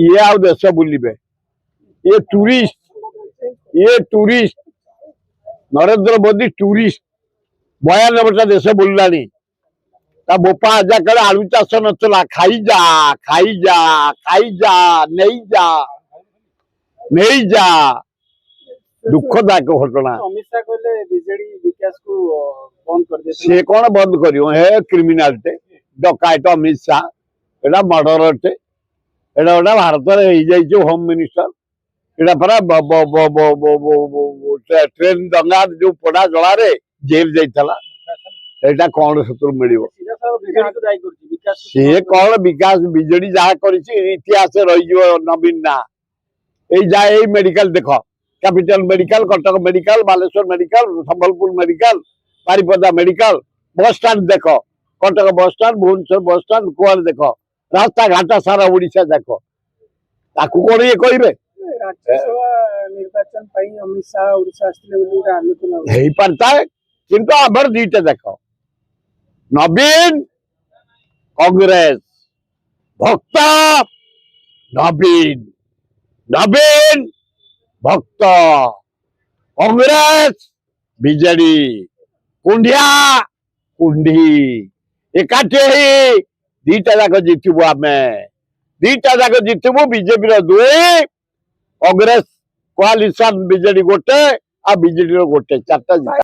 ये आउ देश बुलिबे ये टूरिस्ट नरेंद्र मोदी टूरिस्ट 92टा देश बुलानी बोपा आजा कड़े आलू चाष नचला खाई जा नहीं जा दुखदायक घटना अमित शाह कहले बीजेडी विकास को बंद कर दे से कौन बंद करियो हे क्रिमिनालटे डकायत अमित शाह एटा मर्डरटे एटा गोटे भारत होम मिनिस्टर एटा परा ट्रेन दंगा जो पड़ा जला रे जेल जाइतला एटा कौन सतुर मिलियो सी कौन विकास बीजेडी जहाँ करिछि इतिहास रही नवीन ना जाए मेडिकल देख capital medical Cuttack medical Baleshwar medical Sambalpur medical Baripada medical bus stand देख Cuttack bus stand Bhubaneswar bus stand कुआर देख रास्ता घाटा सारा ओडिशा देख ताकू कौन ये कहिबे निर्वाचन अमित शाह ओडिशा आलोचना हो पारता है किंतु आबर दीटा देख नवीन कांग्रेस भक्त नवीन भक्त कांग्रेस बीजेडी कुंडिया कुंडी एकाठी दीटा जाक जितबू आम दीटा जाक जितबू बीजेपी दुई कांग्रेस कोआलिशन बीजेडी गोटे आ बीजेडी गोटे 4टा